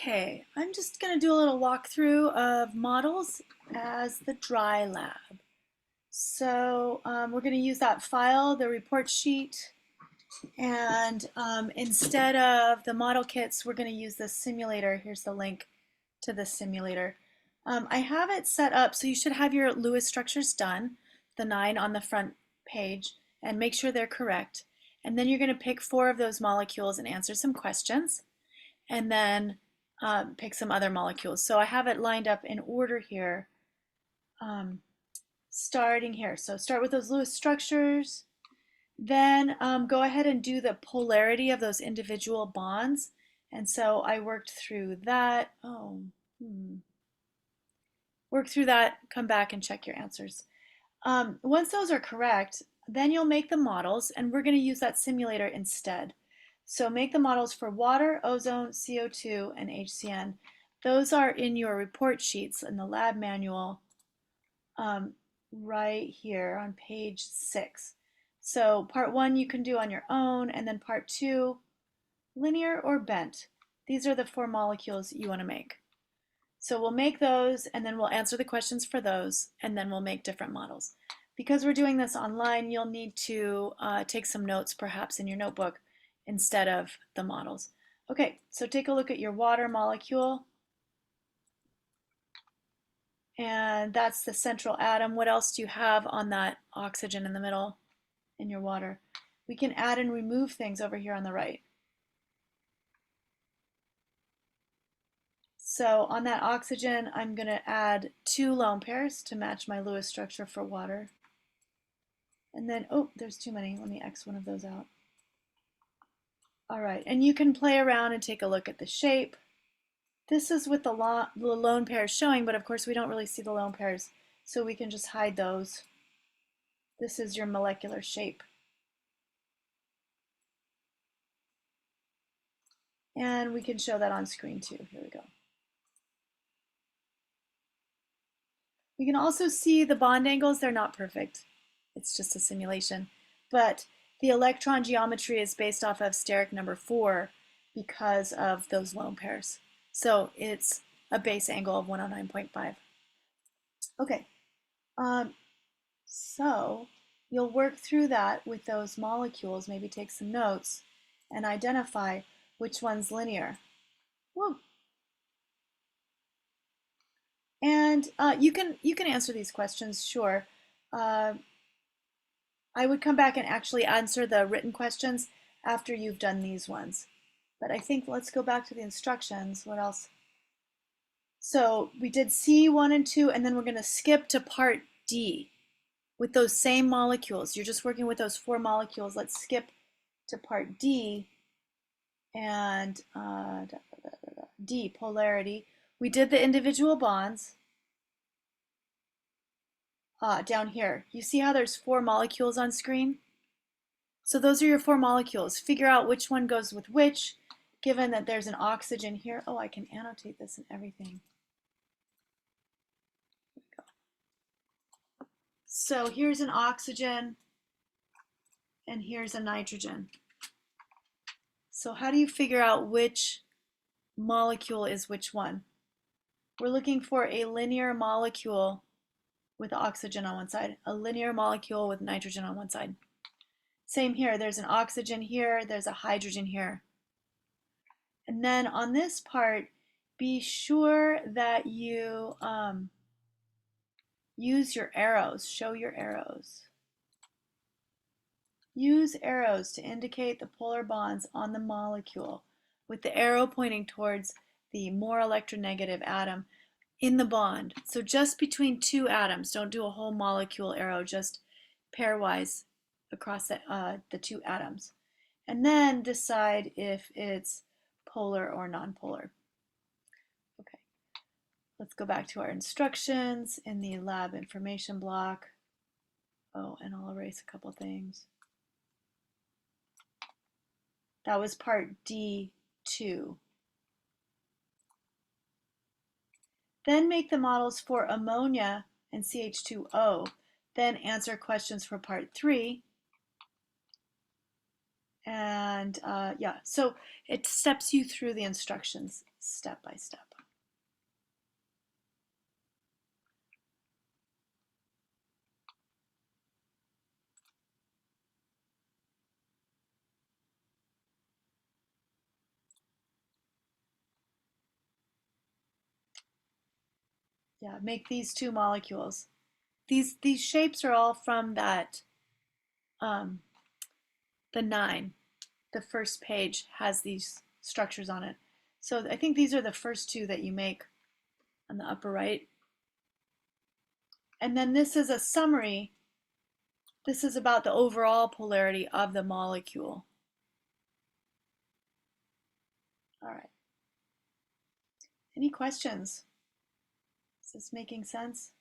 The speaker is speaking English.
Okay, I'm just going to do a little walkthrough of models as the dry lab. So we're going to use that file, the report sheet, and instead of the model kits, we're going to use the simulator. Here's the link to the simulator. I have it set up so you should have your Lewis structures done, the 9 on the front page, and make sure they're correct. And then you're going to pick 4 of those molecules and answer some questions, and then pick some other molecules. So I have it lined up in order here, starting here. So start with those Lewis structures, then go ahead and do the polarity of those individual bonds. And so I worked through that. Work through that, come back and check your answers. Once those are correct, then you'll make the models, and we're going to use that simulator instead. So make the models for water, ozone, CO2, and HCN. Those are in your report sheets in the lab manual right here on page 6. So part 1 you can do on your own, and then part 2, linear or bent. These are the 4 molecules you want to make. So we'll make those, and then we'll answer the questions for those, and then we'll make different models. Because we're doing this online, you'll need to take some notes perhaps in your notebook instead of the models. Okay, so take a look at your water molecule. And that's the central atom. What else do you have on that oxygen in the middle in your water? We can add and remove things over here on the right. So on that oxygen, I'm going to add 2 lone pairs to match my Lewis structure for water. And then, oh, there's too many. Let me X one of those out. All right, and you can play around and take a look at the shape. This is with the lone pairs showing, but of course we don't really see the lone pairs, so we can just hide those. This is your molecular shape. And we can show that on screen too. Here we go. We can also see the bond angles. They're not perfect. It's just a simulation. But the electron geometry is based off of steric number 4 because of those lone pairs. So it's a base angle of 109.5. Okay, so you'll work through that with those molecules, maybe take some notes, and identify which one's linear. Whoa. And you can answer these questions, sure. I would come back and actually answer the written questions after you've done these ones. But I think let's go back to the instructions. What else? So we did C1 and 2, and then we're going to skip to part D with those same molecules. You're just working with those 4 molecules. Let's skip to part D and D, polarity. We did the individual bonds. Down here, you see how there's 4 molecules on screen? So those are your 4 molecules. Figure out which one goes with which, given that there's an oxygen here. Oh, I can annotate this and everything. So here's an oxygen, and here's a nitrogen. So how do you figure out which molecule is which one? We're looking for a linear molecule with oxygen on one side, a linear molecule with nitrogen on one side. Same here, there's an oxygen here, there's a hydrogen here. And then on this part, be sure that you use your arrows, show your arrows. Use arrows to indicate the polar bonds on the molecule, with the arrow pointing towards the more electronegative atom in the bond. So just between 2 atoms, don't do a whole molecule arrow, just pairwise across the 2 atoms. And then decide if it's polar or nonpolar. Okay, let's go back to our instructions in the lab information block. Oh, and I'll erase a couple things. That was part D2. Then make the models for ammonia and CH2O. Then answer questions for part 3. And yeah, so it steps you through the instructions. step by step. Yeah, make these two molecules. These shapes are all from that um, the 9. The first page has these structures on it. So I think these are the first two that you make on the upper right. And then this is a summary. This is about the overall polarity of the molecule. All right. Any questions? Is this making sense?